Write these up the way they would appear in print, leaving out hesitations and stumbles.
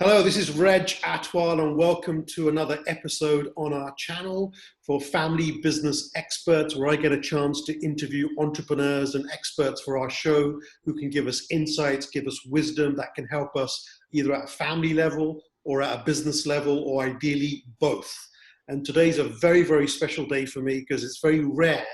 Hello, this is Reg Athwal and welcome to another episode on our channel for family business experts, where I get a chance to interview entrepreneurs and experts for our show who can give us insights, give us wisdom that can help us either at a family level or at a business level, or ideally both. And today's a very, very special day for me because it's very rare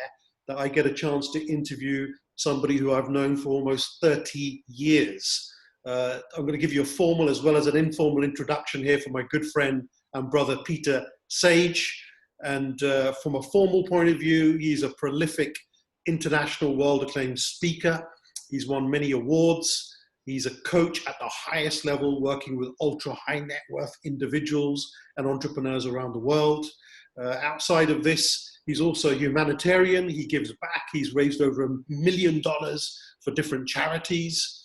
that I get a chance to interview somebody who I've known for almost 30 years. I'm going to give you a formal as well as an informal introduction here from my good friend and brother, Peter Sage. And from a formal point of view, he's a prolific international world-acclaimed speaker. He's won many awards. He's a coach at the highest level, working with ultra-high net worth individuals and entrepreneurs around the world. Outside of this, he's also a humanitarian. He gives back. He's raised over $1 million for different charities.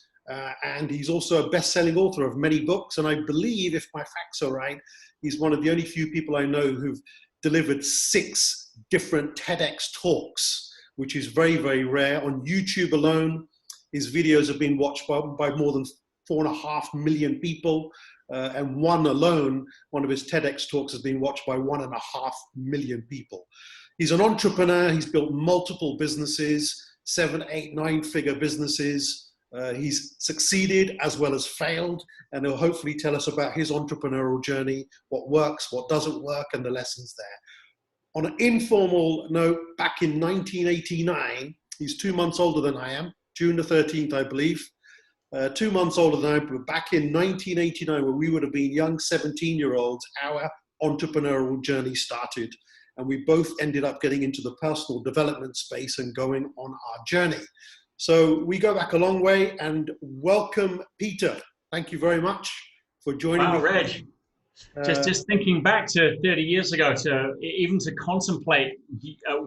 And he's also a best-selling author of many books. And I believe, if my facts are right, he's one of the only few people I know who've delivered 6 different TEDx talks, which is very, very rare. On YouTube alone, his videos have been watched by more than 4.5 million people. And one of his TEDx talks has been watched by 1.5 million people. He's an entrepreneur. He's built multiple businesses, 7, 8, 9-figure businesses. He's succeeded as well as failed, and he'll hopefully tell us about his entrepreneurial journey, what works, what doesn't work, and the lessons there. On an informal note, back in 1989, he's 2 months older than I am, June the 13th, I believe. 2 months older than I am, but back in 1989, when we would have been young 17-year-olds, our entrepreneurial journey started. And we both ended up getting into the personal development space and going on our journey. So we go back a long way, and welcome, Peter. Thank you very much for joining me. Wow, Reg. Just thinking back to 30 years ago, even to contemplate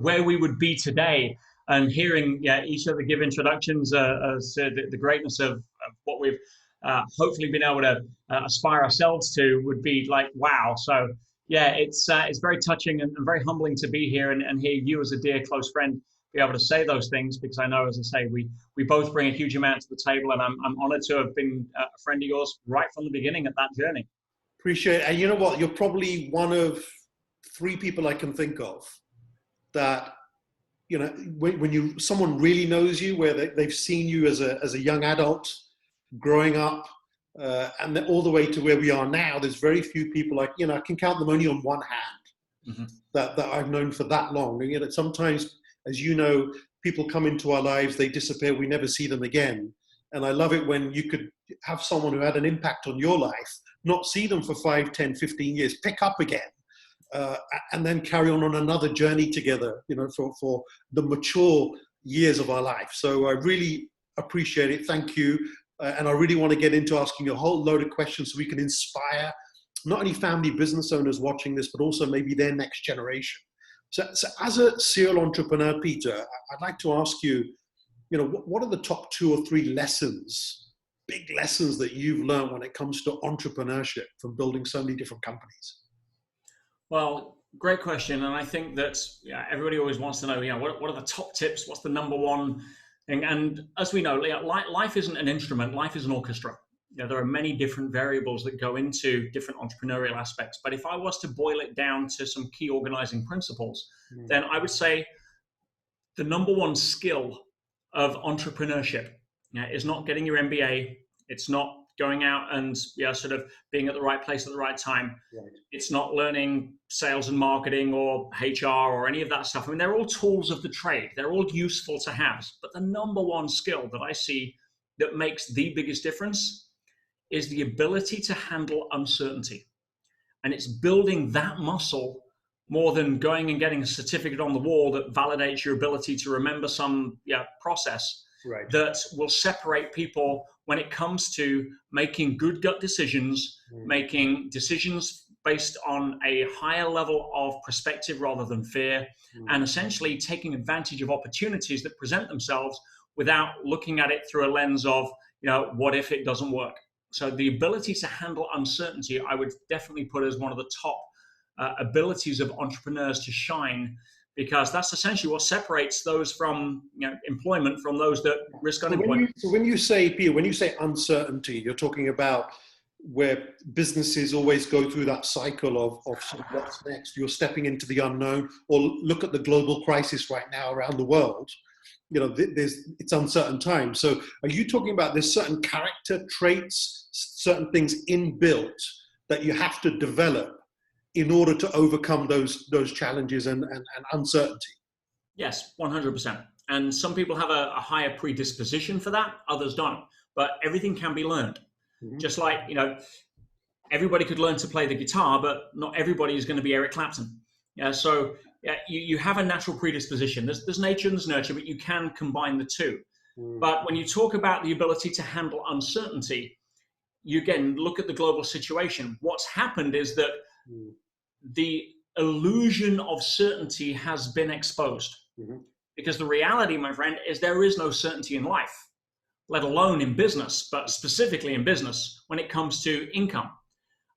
where we would be today, and hearing each other give introductions as to the greatness of what we've hopefully been able to aspire ourselves to would be like, wow. So yeah, it's very touching and very humbling to be here and hear you as a dear close friend be able to say those things, because I know, as I say, we both bring a huge amount to the table, and I'm honored to have been a friend of yours right from the beginning at that journey. Appreciate it. And you know what? You're probably one of 3 people I can think of that, you know, when someone really knows you, where they've seen you as a young adult growing up, and all the way to where we are now. There's very few people, like, you know, I can count them only on one hand, that I've known for that long. And you know, sometimes, as you know, people come into our lives, they disappear, we never see them again. And I love it when you could have someone who had an impact on your life, not see them for 5, 10, 15 years, pick up again, and then carry on another journey together, you know, for the mature years of our life. So I really appreciate it. Thank you. And I really want to get into asking you a whole load of questions so we can inspire not only family business owners watching this, but also maybe their next generation. So as a serial entrepreneur, Peter, I'd like to ask you, you know, what are the top 2 or 3 lessons, big lessons that you've learned when it comes to entrepreneurship from building so many different companies? Well, great question. And I think that everybody always wants to know, you know, what are the top tips? What's the number one thing? And as we know, life isn't an instrument. Life is an orchestra. You know, there are many different variables that go into different entrepreneurial aspects. But if I was to boil it down to some key organizing principles, then I would say the number one skill of entrepreneurship is not getting your MBA. It's not going out and sort of being at the right place at the right time. Right. It's not learning sales and marketing or HR or any of that stuff. I mean, they're all tools of the trade. They're all useful to have. But the number one skill that I see that makes the biggest difference is the ability to handle uncertainty. And it's building that muscle more than going and getting a certificate on the wall that validates your ability to remember some process. Right. That will separate people when it comes to making good gut decisions, making decisions based on a higher level of perspective rather than fear, and essentially taking advantage of opportunities that present themselves without looking at it through a lens of, you know, what if it doesn't work? So the ability to handle uncertainty, I would definitely put as one of the top abilities of entrepreneurs to shine, because that's essentially what separates those from employment from those that risk unemployment. So when you say, Peter, when you say uncertainty, you're talking about where businesses always go through that cycle of sort of what's next. You're stepping into the unknown, or look at the global crisis right now around the world. You know, it's uncertain times. So are you talking about there's certain character traits, certain things inbuilt that you have to develop in order to overcome those challenges and uncertainty? Yes, 100%. And some people have a higher predisposition for that, others don't. But everything can be learned. Mm-hmm. Just like, you know, everybody could learn to play the guitar, but not everybody is going to be Eric Clapton. Yeah, so you have a natural predisposition. There's nature and there's nurture, but you can combine the two. Mm. But when you talk about the ability to handle uncertainty, you again look at the global situation. What's happened is that the illusion of certainty has been exposed. Mm-hmm. Because the reality, my friend, is there is no certainty in life, let alone in business, but specifically in business when it comes to income.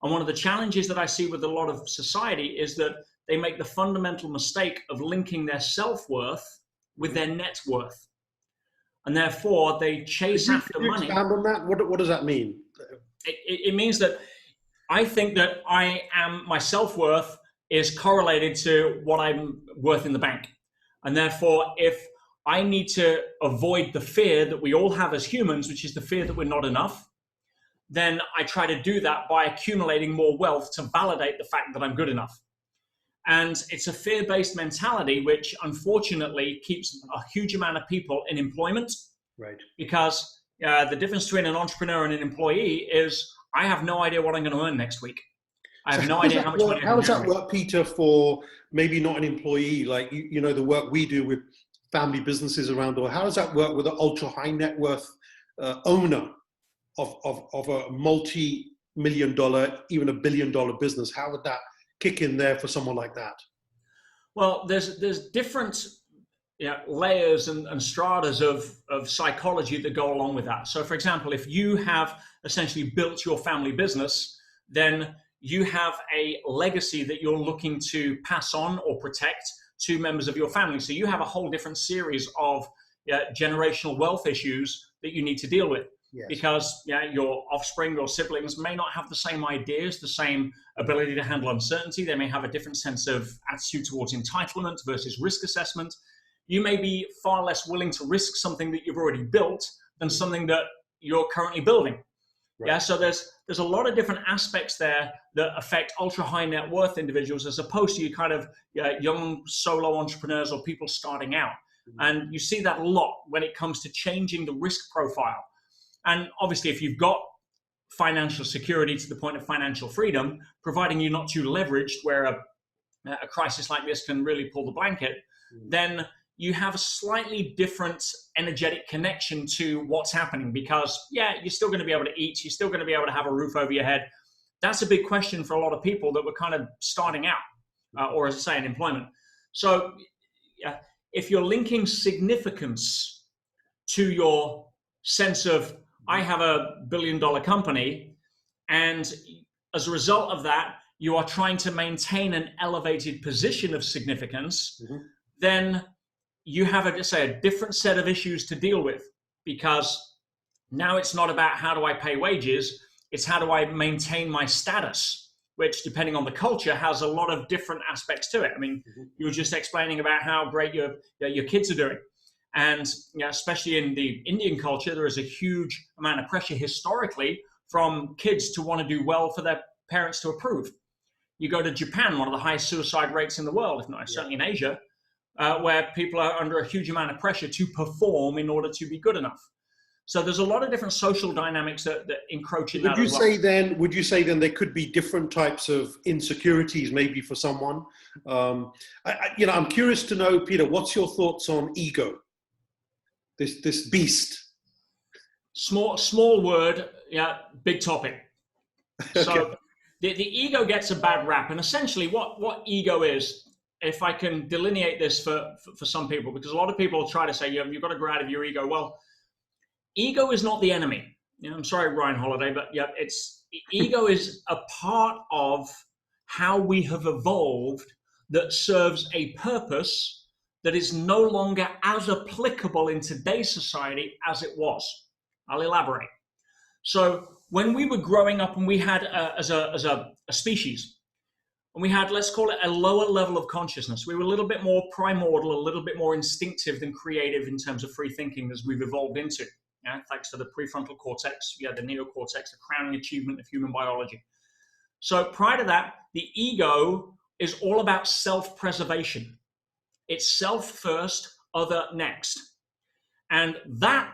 And one of the challenges that I see with a lot of society is that they make the fundamental mistake of linking their self-worth with their net worth. And therefore, they chase after money. Expand on that? What does that mean? It means that I think that my self-worth is correlated to what I'm worth in the bank. And therefore, if I need to avoid the fear that we all have as humans, which is the fear that we're not enough, then I try to do that by accumulating more wealth to validate the fact that I'm good enough. And it's a fear-based mentality, which unfortunately keeps a huge amount of people in employment. Right. Because the difference between an entrepreneur and an employee is I have no idea what I'm going to earn next week. I have no idea how much money. How does that work, Peter, for maybe not an employee, like, you know, the work we do with family businesses around the world? How does that work with an ultra high net worth owner of a multi-million-dollar, even $1 billion business? How would that kick in there for someone like that? Well, there's different layers and stratas of psychology that go along with that. So, for example, if you have essentially built your family business, then you have a legacy that you're looking to pass on or protect to members of your family. So you have a whole different series of generational wealth issues that you need to deal with. Yes. Because your offspring or siblings may not have the same ideas, the same ability to handle uncertainty. They may have a different sense of attitude towards entitlement versus risk assessment. You may be far less willing to risk something that you've already built than something that you're currently building. Right. Yeah, so there's a lot of different aspects there that affect ultra high net worth individuals as opposed to you kind of young solo entrepreneurs or people starting out. Mm-hmm. And you see that a lot when it comes to changing the risk profile. And obviously, if you've got financial security to the point of financial freedom, providing you're not too leveraged where a crisis like this can really pull the blanket, then you have a slightly different energetic connection to what's happening because, you're still going to be able to eat. You're still going to be able to have a roof over your head. That's a big question for a lot of people that were kind of starting out or, as I say, in employment. So if you're linking significance to your sense of, I have a $1 billion company, and as a result of that, you are trying to maintain an elevated position of significance, then you have a different set of issues to deal with because now it's not about how do I pay wages, it's how do I maintain my status, which depending on the culture has a lot of different aspects to it. I mean, you were just explaining about how great your kids are doing. And especially in the Indian culture, there is a huge amount of pressure historically from kids to want to do well for their parents to approve. You go to Japan, one of the highest suicide rates in the world, if not certainly in Asia, where people are under a huge amount of pressure to perform in order to be good enough. So there's a lot of different social dynamics that encroach in that as well. Would you say then there could be different types of insecurities maybe for someone? I'm curious to know, Peter, what's your thoughts on ego? This beast. Small word, big topic. Okay. So the ego gets a bad rap, and essentially what ego is, if I can delineate this for some people, because a lot of people try to say you've got to grow out of your ego. Well, ego is not the enemy. I'm sorry, Ryan Holiday, but ego is a part of how we have evolved that serves a purpose that is no longer as applicable in today's society as it was. I'll elaborate. So when we were growing up and we had, as a species, and we had, let's call it a lower level of consciousness, we were a little bit more primordial, a little bit more instinctive than creative in terms of free thinking as we've evolved into. Yeah, thanks to the prefrontal cortex, the neocortex, the crowning achievement of human biology. So prior to that, the ego is all about self-preservation. It's self first, other next. And that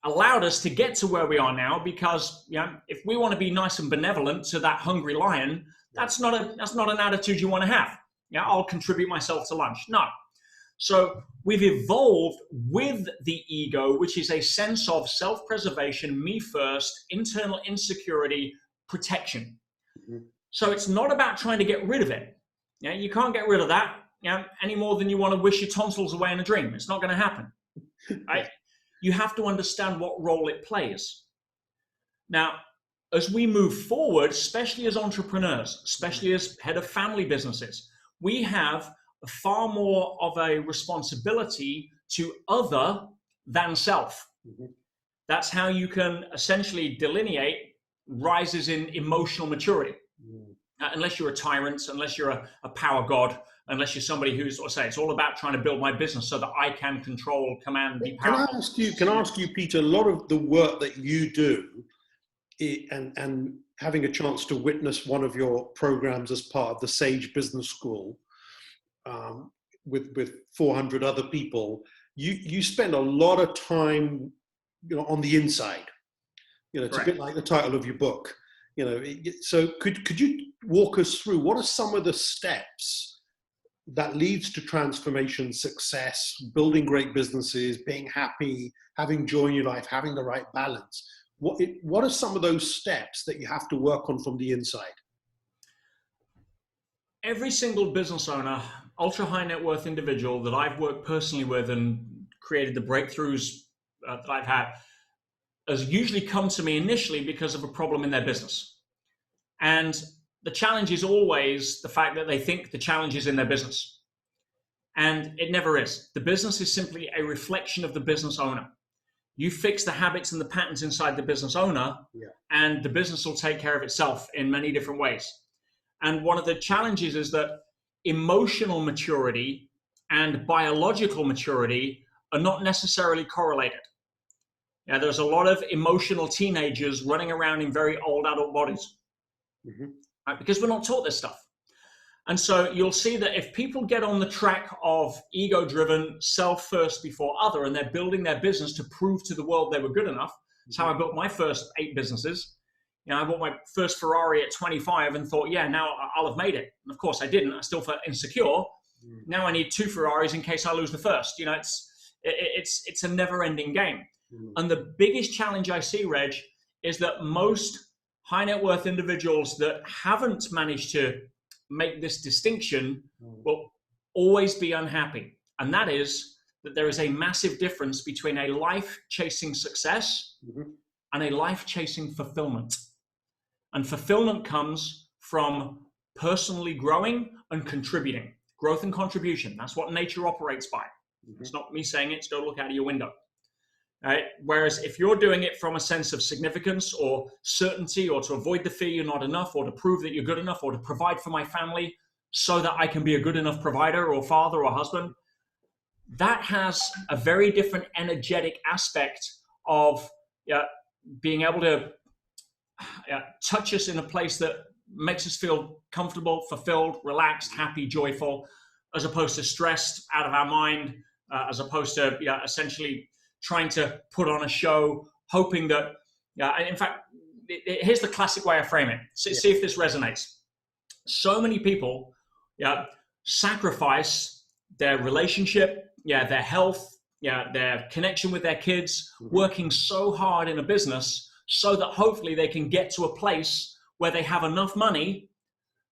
allowed us to get to where we are now because, if we want to be nice and benevolent to that hungry lion, that's not an attitude you want to have. I'll contribute myself to lunch. No. So we've evolved with the ego, which is a sense of self-preservation, me first, internal insecurity, protection. So it's not about trying to get rid of it. You can't get rid of that any more than you want to wish your tonsils away in a dream. It's not going to happen. Right? You have to understand what role it plays. Now, as we move forward, especially as entrepreneurs, especially as head of family businesses, we have far more of a responsibility to other than self. That's how you can essentially delineate rises in emotional maturity. Unless you're a tyrant, unless you're a power god, unless you're somebody who's, it's all about trying to build my business so that I can control, command, be powerful. Can I ask you, Peter, a lot of the work that you do, and having a chance to witness one of your programs as part of the Sage Business School, with 400 other people, you spend a lot of time, on the inside. It's a bit like the title of your book. So could you walk us through what are some of the steps that leads to transformation, success, building great businesses, being happy, having joy in your life, having the right balance? What are some of those steps that you have to work on from the inside? Every single business owner, ultra high net worth individual that I've worked personally with and created the breakthroughs that I've had has usually come to me initially because of a problem in their business. And the challenge is always the fact that they think the challenge is in their business. And it never is. The business is simply a reflection of the business owner. You fix the habits and the patterns inside the business owner, and the business will take care of itself in many different ways. And one of the challenges is that emotional maturity and biological maturity are not necessarily correlated. There's a lot of emotional teenagers running around in very old adult bodies, right? Because we're not taught this stuff. And so you'll see that if people get on the track of ego-driven, self first before other, and they're building their business to prove to the world they were good enough, that's how I built my first 8 businesses. I bought my first Ferrari at 25 and thought, now I'll have made it. And of course I didn't. I still felt insecure. Now I need 2 Ferraris in case I lose the first. It's a never-ending game. And the biggest challenge I see, Reg, is that most high net worth individuals that haven't managed to make this distinction will always be unhappy. And that is that there is a massive difference between a life chasing success and a life chasing fulfillment. And fulfillment comes from personally growing and contributing. Growth and contribution. That's what nature operates by. It's not me saying it, so go look out of your window. Right? Whereas if you're doing it from a sense of significance or certainty, or to avoid the fear you're not enough, or to prove that you're good enough, or to provide for my family so that I can be a good enough provider or father or husband, that has a very different energetic aspect of being able to touch us in a place that makes us feel comfortable, fulfilled, relaxed, happy, joyful, as opposed to stressed, out of our mind, as opposed to essentially trying to put on a show, hoping that, in fact, here's the classic way I frame it. See if this resonates. So many people sacrifice their relationship, their health, their connection with their kids, working so hard in a business so that hopefully they can get to a place where they have enough money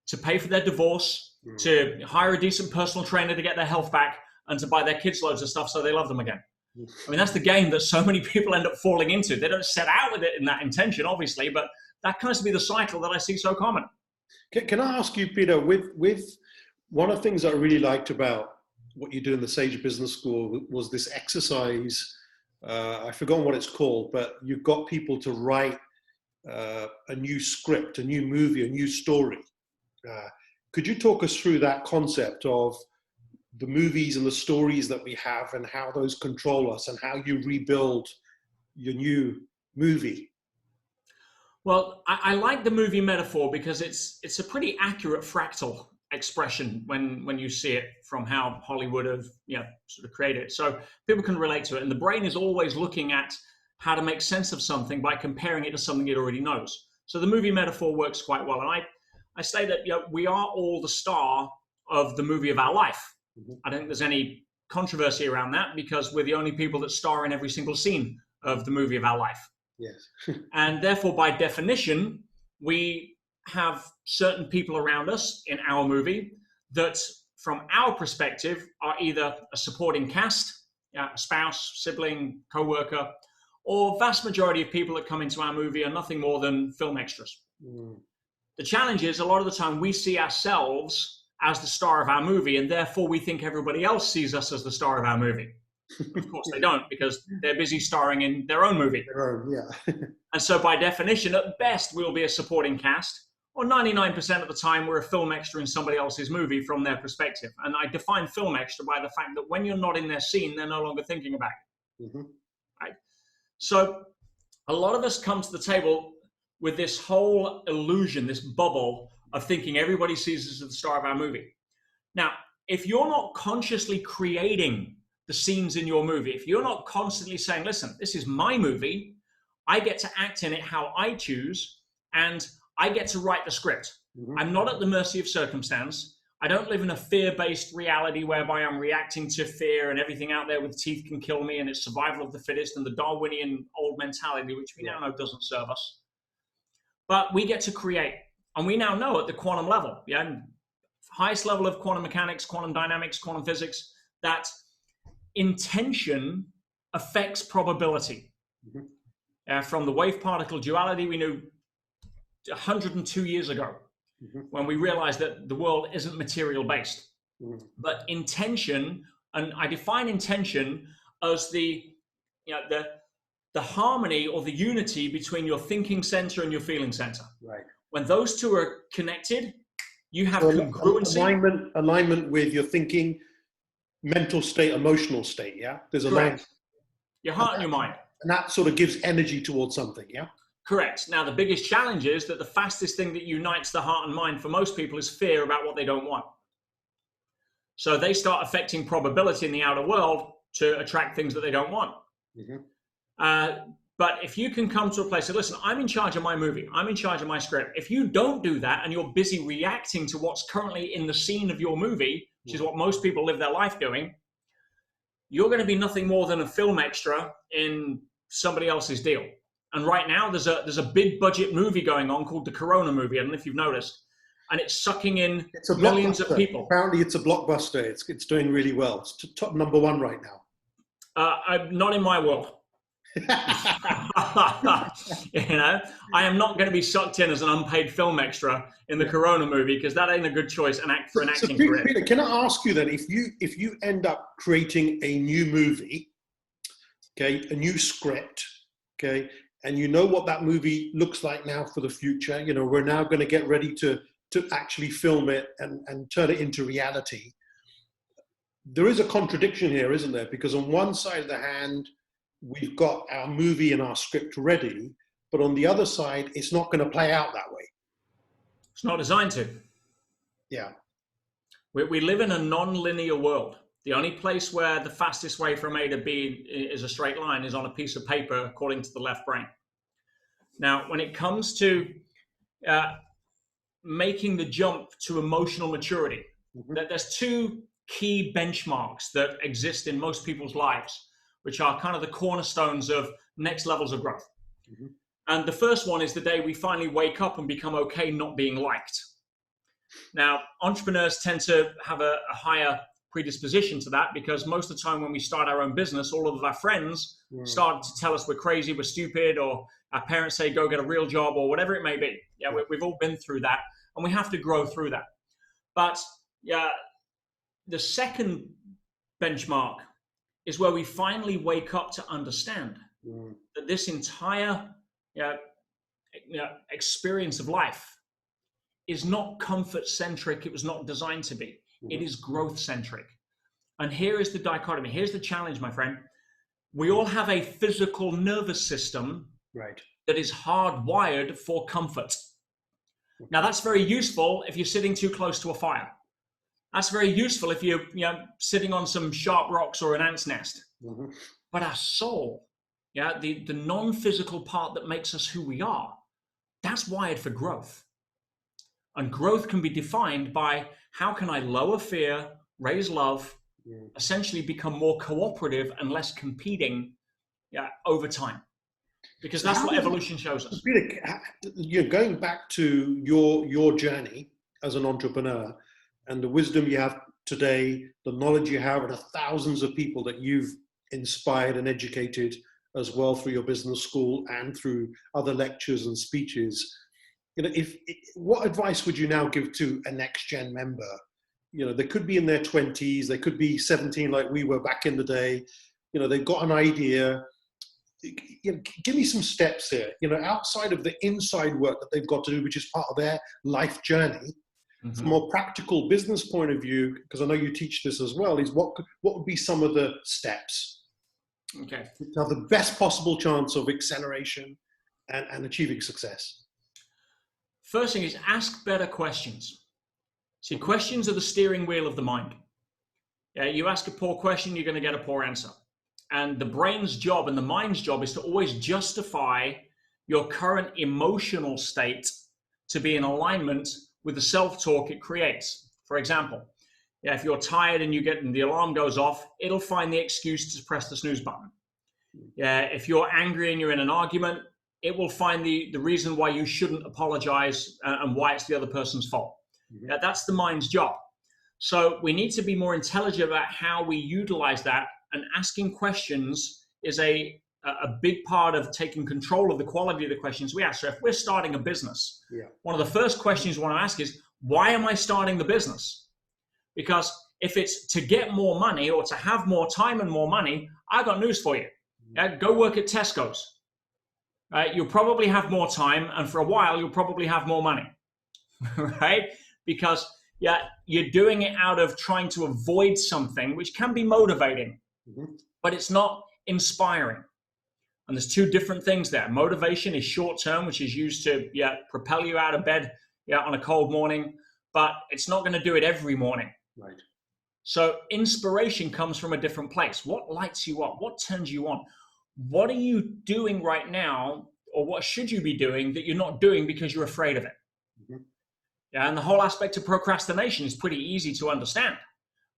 to pay for their divorce, to hire a decent personal trainer to get their health back, and to buy their kids loads of stuff so they love them again. I mean, that's the game that so many people end up falling into. They don't set out with it in that intention, obviously, but that tends to be the cycle that I see so common. Can I ask you, Peter, with one of the things I really liked about what you do in the Sage Business School was this exercise. I've forgotten what it's called, but you've got people to write a new script, a new movie, a new story. Could you talk us through that concept of the movies and the stories that we have and how those control us and how you rebuild your new movie? Well, I like the movie metaphor because it's a pretty accurate fractal expression when you see it from how Hollywood have sort of created it. So people can relate to it. And the brain is always looking at how to make sense of something by comparing it to something it already knows. So the movie metaphor works quite well. And I say that we are all the star of the movie of our life. Mm-hmm. I don't think there's any controversy around that because we're the only people that star in every single scene of the movie of our life. Yes. And therefore, by definition, we have certain people around us in our movie that, from our perspective, are either a supporting cast, a spouse, sibling, co-worker, or vast majority of people that come into our movie are nothing more than film extras. Mm. The challenge is a lot of the time we see ourselves as the star of our movie, and therefore we think everybody else sees us as the star of our movie. Of course they don't, because they're busy starring in their own movie. Yeah. And so by definition, at best, we'll be a supporting cast, or 99% of the time, we're a film extra in somebody else's movie from their perspective. And I define film extra by the fact that when you're not in their scene, they're no longer thinking about it. Mm-hmm. Right? So a lot of us come to the table with this whole illusion, this bubble of thinking everybody sees us as the star of our movie. Now, if you're not consciously creating the scenes in your movie, if you're not constantly saying, listen, this is my movie, I get to act in it how I choose, and I get to write the script. Mm-hmm. I'm not at the mercy of circumstance. I don't live in a fear-based reality whereby I'm reacting to fear and everything out there with teeth can kill me and it's survival of the fittest and the Darwinian old mentality, which we now know doesn't serve us. But we get to create. And we now know at the quantum level, highest level of quantum mechanics, quantum dynamics, quantum physics, that intention affects probability. Mm-hmm. From the wave-particle duality we knew 102 years ago, mm-hmm. when we realized that the world isn't material-based. Mm-hmm. But intention, and I define intention as the harmony or the unity between your thinking center and your feeling center. Right. When those two are connected, you have congruency. Alignment with your thinking, mental state, emotional state, yeah? There's alignment. Your heart and your mind. And that sort of gives energy towards something, yeah? Correct. Now, the biggest challenge is that the fastest thing that unites the heart and mind for most people is fear about what they don't want. So they start affecting probability in the outer world to attract things that they don't want. Mm-hmm. But if you can come to a place of, listen, I'm in charge of my movie, I'm in charge of my script. If you don't do that and you're busy reacting to what's currently in the scene of your movie, which is what most people live their life doing, you're going to be nothing more than a film extra in somebody else's deal. And right now there's a big budget movie going on called the Corona movie. I don't know if you've noticed. And it's sucking in millions of people. Apparently it's a blockbuster. It's doing really well. It's top number one right now. Not in my world. I am not going to be sucked in as an unpaid film extra in the Corona movie because that ain't a good choice for an acting career. Peter, can I ask you then, if you end up creating a new movie, okay, a new script, okay, and you know what that movie looks like now for the future, we're now going to get ready to actually film it and turn it into reality. There is a contradiction here, isn't there? Because on one side of the hand, we've got our movie and our script ready, but on the other side, it's not going to play out that way. It's not designed to. Yeah. We live in a non-linear world. The only place where the fastest way from A to B is a straight line is on a piece of paper, according to the left brain. Now, when it comes to making the jump to emotional maturity, mm-hmm. there's two key benchmarks that exist in most people's lives, which are kind of the cornerstones of next levels of growth. Mm-hmm. And the first one is the day we finally wake up and become okay not being liked. Now, entrepreneurs tend to have a higher predisposition to that because most of the time when we start our own business, all of our friends start to tell us we're crazy, we're stupid, or our parents say, go get a real job, or whatever it may be. Yeah, we've all been through that, and we have to grow through that. But the second benchmark is where we finally wake up to understand that this entire experience of life is not comfort-centric. It was not designed to be. It is growth-centric. And here is the dichotomy. Here's the challenge, my friend. We all have a physical nervous system that is hardwired for comfort. Now, that's very useful if you're sitting too close to a fire. That's very useful if you're sitting on some sharp rocks or an ant's nest. But our soul, the non-physical part that makes us who we are, that's wired for growth. And growth can be defined by how can I lower fear, raise love, essentially become more cooperative and less competing over time. Because that's what evolution shows us. You're going back to your journey as an entrepreneur and the wisdom you have today, the knowledge you have, and the thousands of people that you've inspired and educated as well through your business school and through other lectures and speeches. What advice would you now give to a next gen member? They could be in their 20s, they could be 17 like we were back in the day. They've got an idea. Give me some steps here, outside of the inside work that they've got to do, which is part of their life journey. From a more practical business point of view, because I know you teach this as well, is what would be some of the steps to have the best possible chance of acceleration and achieving success? First thing is ask better questions. See, questions are the steering wheel of the mind. You ask a poor question, you're going to get a poor answer. And the brain's job and the mind's job is to always justify your current emotional state to be in alignment with the self-talk it creates. For example, if you're tired and the alarm goes off, it'll find the excuse to press the snooze button. If you're angry and you're in an argument, it will find the reason why you shouldn't apologize and why it's the other person's fault. That's the mind's job. So we need to be more intelligent about how we utilize that, and asking questions is a big part of taking control of the quality of the questions we ask. So if we're starting a business, one of the first questions we want to ask is, why am I starting the business? Because if it's to get more money or to have more time and more money, I got news for you. Go work at Tesco's. You'll probably have more time, and for a while, you'll probably have more money, right? Because you're doing it out of trying to avoid something, which can be motivating, but it's not inspiring. And there's two different things there. Motivation is short-term, which is used to propel you out of bed on a cold morning, but it's not going to do it every morning. Right. So inspiration comes from a different place. What lights you up? What turns you on? What are you doing right now, or what should you be doing that you're not doing because you're afraid of it? And the whole aspect of procrastination is pretty easy to understand.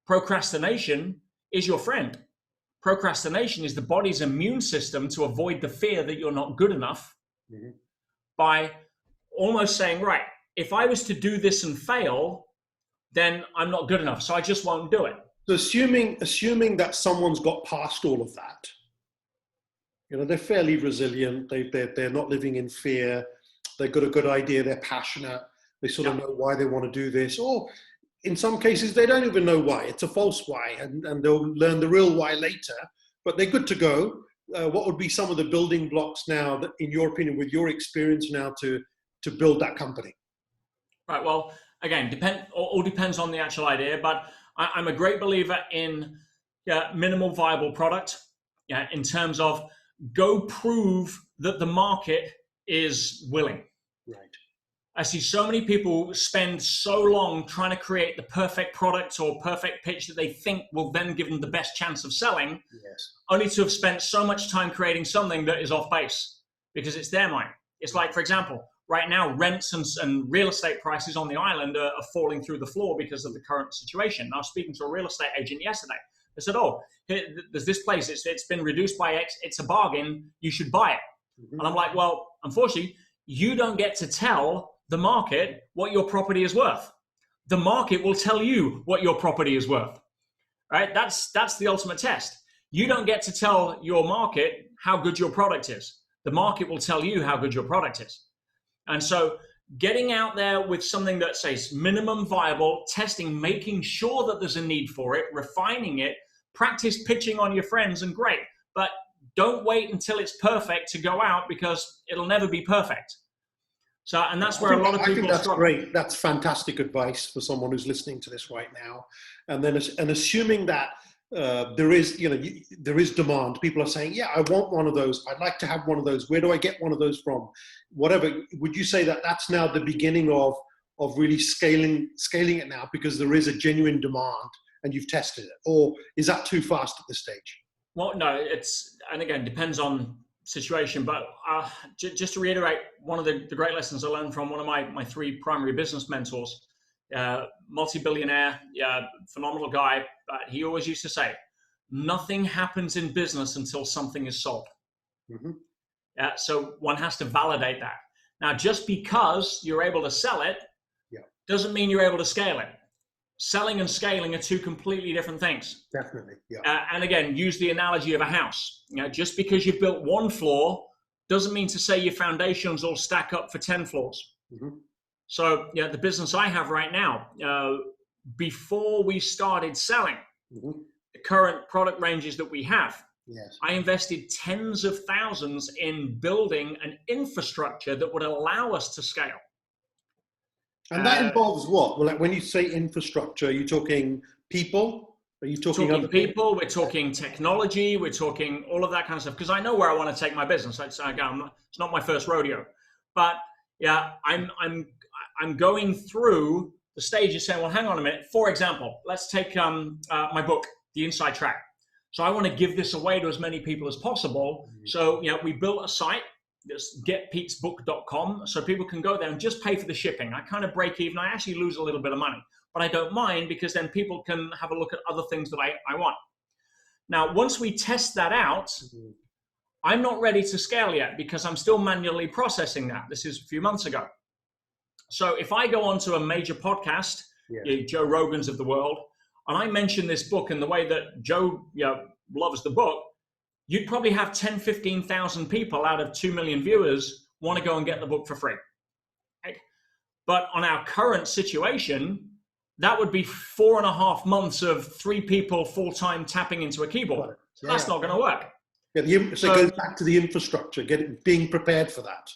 Procrastination is your friend. Procrastination is the body's immune system to avoid the fear that you're not good enough by almost saying, right, if I was to do this and fail, then I'm not good enough, so I just won't do it. So assuming that someone's got past all of that, they're fairly resilient, they're not living in fear, they've got a good idea, they're passionate, they sort of know why they want to do this, or in some cases they don't even know why, it's a false why, and they'll learn the real why later, but they're good to go. What would be some of the building blocks now, that, in your opinion, with your experience now, to build that company? Right, well, again, all depends on the actual idea, but I'm a great believer in minimal viable product, in terms of go prove that the market is willing. Right. I see so many people spend so long trying to create the perfect product or perfect pitch that they think will then give them the best chance of selling, only to have spent so much time creating something that is off base because it's their mind. It's like, for example, right now, rents and real estate prices on the island are falling through the floor because of the current situation. I was speaking to a real estate agent yesterday. They said, oh, there's this place, it's been reduced by X, it's a bargain, you should buy it. And I'm like, well, unfortunately, you don't get to tell the market what your property is worth. The market will tell you what your property is worth, right? That's the ultimate test. You don't get to tell your market how good your product is. The market will tell you how good your product is. And so getting out there with something that says minimum viable, testing, making sure that there's a need for it, refining it, practice pitching on your friends, and great. But don't wait until it's perfect to go out, because it'll never be perfect. So, and that's where a lot of people I think that's struggle. great. That's fantastic advice for someone who's listening to this right now. And then, assuming that there is, there is demand. People are saying, "Yeah, I want one of those. I'd like to have one of those. Where do I get one of those from?" Whatever. Would you say that that's now the beginning of really scaling it now because there is a genuine demand and you've tested it, or is that too fast at this stage? Well, no, and again, depends on situation, but just to reiterate, one of the great lessons I learned from one of my three primary business mentors, multi-billionaire, phenomenal guy, but he always used to say, nothing happens in business until something is sold. Mm-hmm. So one has to validate that. Now, just because you're able to sell it doesn't mean you're able to scale it. Selling and scaling are two completely different things. Definitely, yeah. And again, use the analogy of a house. Just because you've built one floor doesn't mean to say your foundations all stack up for 10 floors. Mm-hmm. So, the business I have right now, before we started selling mm-hmm. the current product ranges that we have, yes. I invested tens of thousands in building an infrastructure that would allow us to scale. And that involves what? Well, like when you say infrastructure, are you talking people? Are you talking other people? We're talking technology. We're talking all of that kind of stuff. Because I know where I want to take my business. It's not my first rodeo, but I'm going through the stages saying, well, hang on a minute. For example, let's take my book, The Inside Track. So I want to give this away to as many people as possible. Mm-hmm. So we built a site. It's getpetesbook.com, so people can go there and just pay for the shipping. I kind of break even. I actually lose a little bit of money, but I don't mind because then people can have a look at other things that I want. Now, once we test that out, mm-hmm. I'm not ready to scale yet because I'm still manually processing that. This is a few months ago. So if I go onto a major podcast, Joe Rogan's of the world, and I mention this book in the way that Joe loves the book, you'd probably have 10, 15,000 people out of 2 million viewers want to go and get the book for free. Okay? But on our current situation, that would be 4.5 months of 3 people full-time tapping into a keyboard. So that's not going to work. So it goes back to the infrastructure, being prepared for that.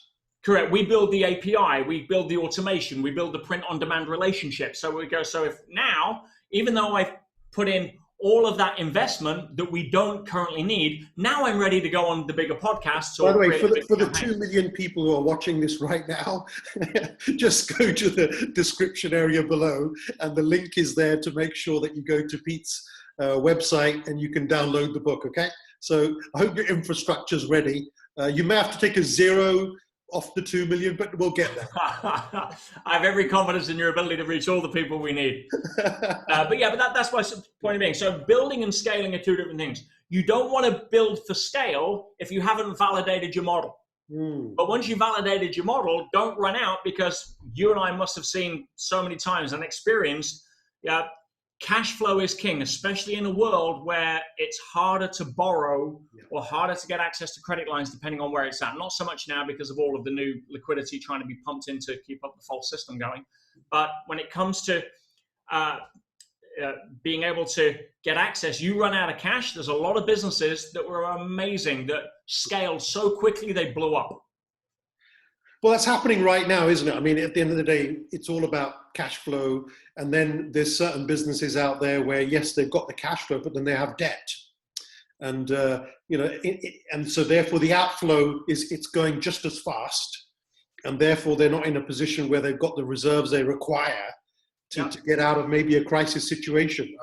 Correct. We build the API, we build the automation, we build the print-on-demand relationship. So if now, even though I've put in all of that investment that we don't currently need, now I'm ready to go on the bigger podcasts. By the way, for the 2 million people who are watching this right now, just go to the description area below, and the link is there to make sure that you go to Pete's website and you can download the book, okay? So I hope your infrastructure is ready. You may have to take a zero off the 2 million, but we'll get there. I have every confidence in your ability to reach all the people we need. But that's my point of being. So building and scaling are two different things. You don't want to build for scale if you haven't validated your model. But once you validated your model, don't run out, because you and I must have seen so many times and experienced, cash flow is king, especially in a world where it's harder to borrow or harder to get access to credit lines, depending on where it's at. Not so much now because of all of the new liquidity trying to be pumped in to keep up the false system going. But when it comes to being able to get access, you run out of cash. There's a lot of businesses that were amazing that scaled so quickly they blew up. Well, that's happening right now, isn't it? I mean, at the end of the day, it's all about cash flow. And then there's certain businesses out there where, yes, they've got the cash flow, but then they have debt. And, and so therefore the outflow it's going just as fast. And therefore they're not in a position where they've got the reserves they require to get out of maybe a crisis situation.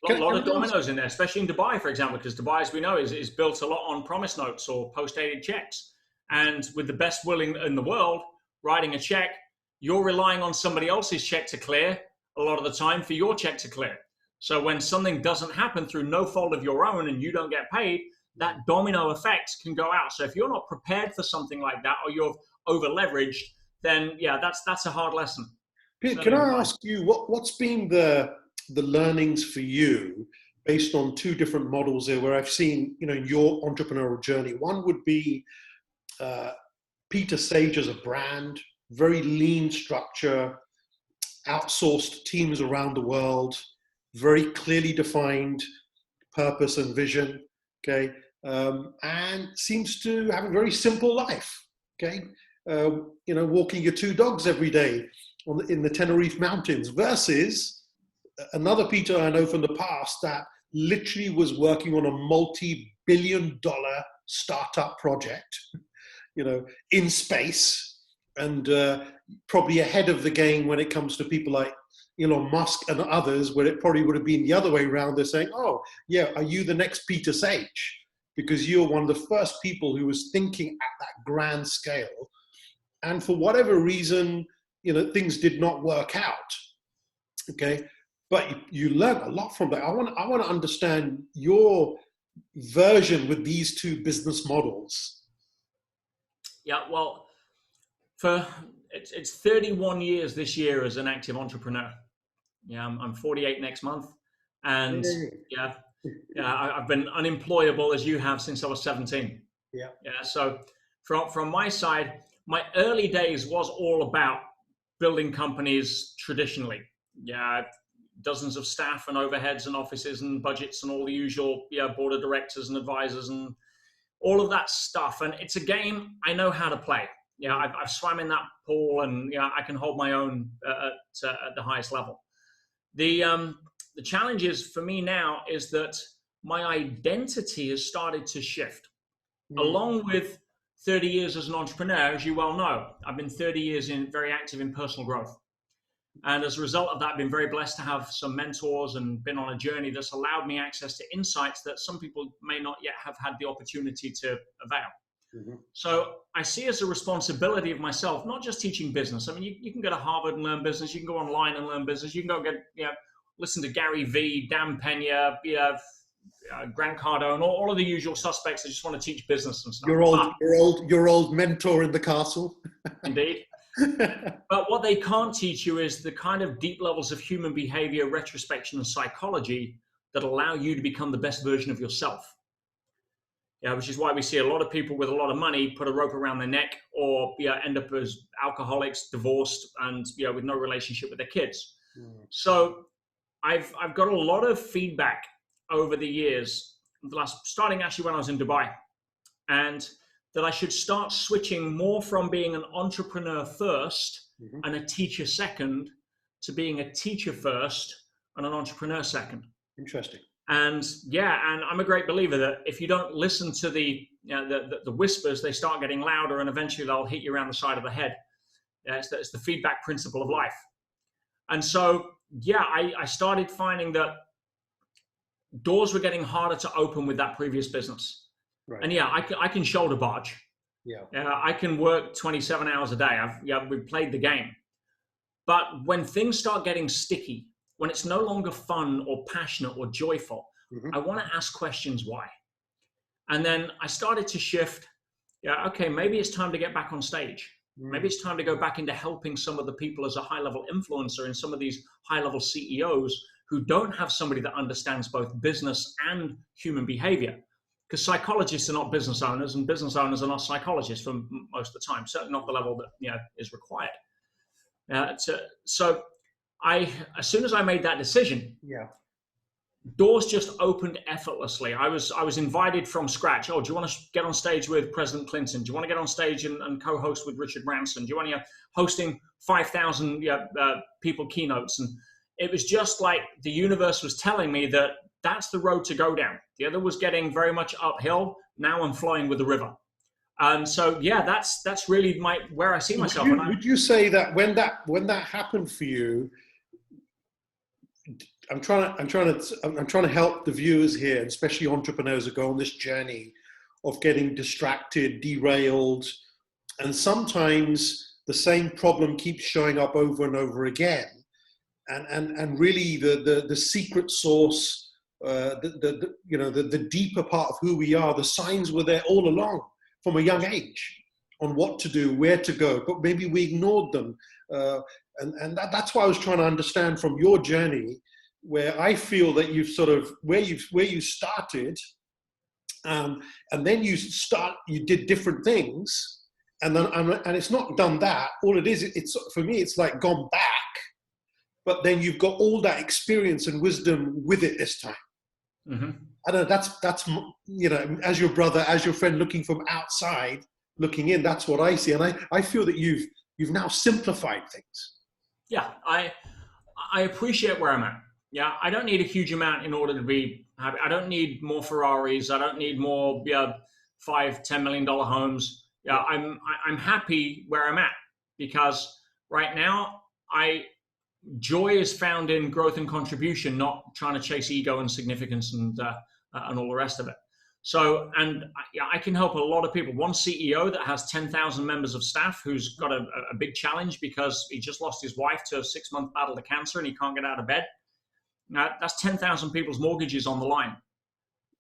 A lot of dominoes in there, especially in Dubai, for example, because Dubai, as we know, is built a lot on promise notes or post-dated checks. And with the best will in the world, writing a check, you're relying on somebody else's check to clear a lot of the time for your check to clear. So when something doesn't happen through no fault of your own and you don't get paid, that domino effect can go out. So if you're not prepared for something like that, or you're over leveraged, then that's a hard lesson. Pete, can I ask you what's been the learnings for you based on two different models there where I've seen, in your entrepreneurial journey? One would be Peter Sage as a brand, very lean structure, outsourced teams around the world, very clearly defined purpose and vision, okay, and seems to have a very simple life, okay. walking your two dogs every day in the Tenerife Mountains, versus another Peter I know from the past that literally was working on a multi-billion-dollar startup project, in space, and probably ahead of the game when it comes to people like Elon Musk and others, where it probably would have been the other way around. They're saying, oh, yeah, are you the next Peter Sage? Because you're one of the first people who was thinking at that grand scale. And for whatever reason, things did not work out. Okay. But you learn a lot from that. I want to understand your version with these two business models. Yeah, well, it's 31 years this year as an active entrepreneur. Yeah, I'm 48 next month, and I've been unemployable as you have since I was 17. Yeah. So from my side, my early days was all about building companies traditionally. Yeah, dozens of staff and overheads and offices and budgets and all the usual board of directors and advisors and all of that stuff. And it's a game I know how to play. Yeah, I've swam in that pool, and I can hold my own at the highest level. The challenge is for me now is that my identity has started to shift. Along with 30 years as an entrepreneur, as you well know, I've been 30 years very active in personal growth. And as a result of that, I've been very blessed to have some mentors and been on a journey that's allowed me access to insights that some people may not yet have had the opportunity to avail. Mm-hmm. So I see as a responsibility of myself, not just teaching business. I mean, you can go to Harvard and learn business. You can go online and learn business. You can go listen to Gary V, Dan Pena, Grant Cardone, all of the usual suspects that just want to teach business and stuff. Your old mentor in the castle. Indeed. But what they can't teach you is the kind of deep levels of human behavior, retrospection, and psychology that allow you to become the best version of yourself. Yeah, which is why we see a lot of people with a lot of money put a rope around their neck, or end up as alcoholics, divorced, and with no relationship with their kids. So I've got a lot of feedback over the years, starting actually when I was in Dubai, and that I should start switching more from being an entrepreneur first and a teacher second to being a teacher first and an entrepreneur second. Interesting. And and I'm a great believer that if you don't listen to the whispers, they start getting louder, and eventually they'll hit you around the side of the head. It's the feedback principle of life. And so, I started finding that doors were getting harder to open with that previous business. Right. And I can shoulder barge. I can work 27 hours a day. We've played the game. But when things start getting sticky, when it's no longer fun or passionate or joyful, I want to ask questions why. And then I started to shift. Maybe it's time to get back on stage. Maybe it's time to go back into helping some of the people as a high-level influencer and some of these high-level CEOs who don't have somebody that understands both business and human behavior. Because psychologists are not business owners, and business owners are not psychologists for most of the time, certainly not the level that is required. So as soon as I made that decision, doors just opened effortlessly. I was invited from scratch. Oh, do you want to get on stage with President Clinton? Do you want to get on stage and co-host with Richard Branson? Do you want to hosting 5,000 people keynotes? And it was just like the universe was telling me that that's the road to go down. The other was getting very much uphill. Now I'm flowing with the river. And so, that's really where I see myself. Would you say that when that happened for you, I'm trying to help the viewers here, especially entrepreneurs who go on this journey of getting distracted, derailed, and sometimes the same problem keeps showing up over and over again. And really the secret source, the deeper part of who we are, the signs were there all along from a young age on what to do, where to go, but maybe we ignored them. And that's why I was trying to understand from your journey, where I feel that you've sort of, where you started, and then you did different things, and it's not done that. All it is, it's for me, it's like gone back, but then you've got all that experience and wisdom with it this time. I don't know, that's as your brother, as your friend looking from outside, looking in, that's what I see. And I feel that you've now simplified things. Yeah, I appreciate where I'm at. Yeah, I don't need a huge amount in order to be happy. I don't need more Ferraris. I don't need more $5-10 million homes. Yeah, I'm happy where I'm at, because right now joy is found in growth and contribution, not trying to chase ego and significance and all the rest of it. So, and I can help a lot of people. One CEO that has 10,000 members of staff who's got a big challenge because he just lost his wife to a 6-month battle to cancer and he can't get out of bed. Now, that's 10,000 people's mortgages on the line.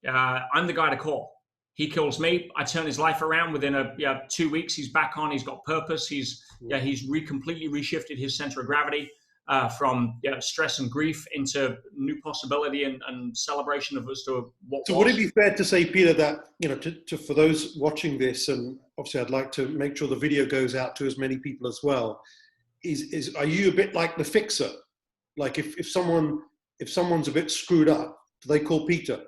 I'm the guy to call. He kills me. I turn his life around within 2 weeks. He's back on. He's got purpose. He's completely reshifted his center of gravity from stress and grief into new possibility and celebration of us to what. So would it be fair to say, Peter, that for those watching this, and obviously I'd like to make sure the video goes out to as many people as well, are you a bit like the fixer? Like if someone's a bit screwed up, do they call Peter?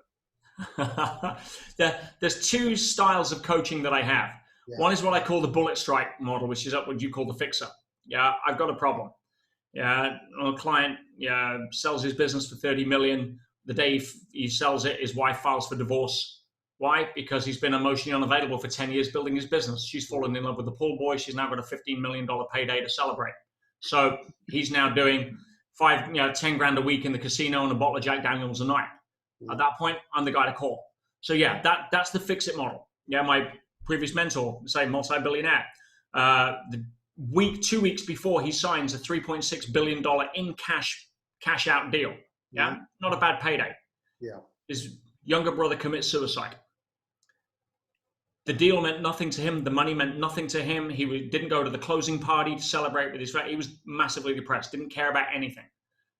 There's two styles of coaching that I have. Yeah. One is what I call the bullet strike model, which is what you call the fixer. Yeah, I've got a problem. Yeah, a client sells his business for 30 million. The day he sells it, his wife files for divorce. Why? Because he's been emotionally unavailable for 10 years building his business. She's fallen in love with the pool boy. She's now got a $15 million payday to celebrate. So he's now doing 10 grand a week in the casino and a bottle of Jack Daniels a night. At that point, I'm the guy to call. So yeah, that's the fix it model. Yeah, my previous mentor, say multi-billionaire, 2 weeks before he signs a $3.6 billion in cash out deal. Yeah, not a bad payday. Yeah, his younger brother commits suicide. The deal meant nothing to him. The money meant nothing to him. He didn't go to the closing party to celebrate with his friend. He was massively depressed. Didn't care about anything.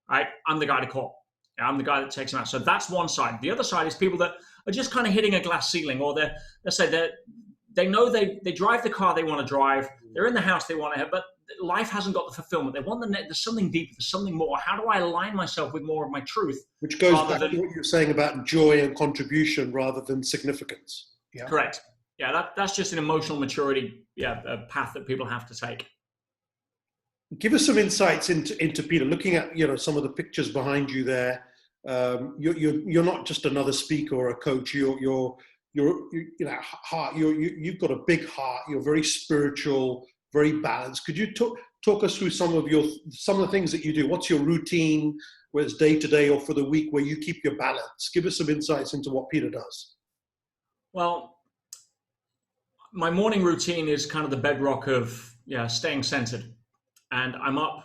Right? I'm the guy to call. I'm the guy that takes him out. So that's one side. The other side is people that are just kind of hitting a glass ceiling, or they know they drive the car they want to drive. They're in the house they want to have, but life hasn't got the fulfillment. They want there's something deeper, there's something more. How do I align myself with more of my truth? Which goes back to what you're saying about joy and contribution rather than significance. Yeah. Correct. Yeah, that's just an emotional maturity path that people have to take. Give us some insights into Peter. Looking at some of the pictures behind you there, you're not just another speaker or a coach. You've got a big heart. You're very spiritual, very balanced. Could you talk us through some of the things that you do? What's your routine, whether it's day to day or for the week, where you keep your balance? Give us some insights into what Peter does. Well, my morning routine is kind of the bedrock of staying centered. And I'm up,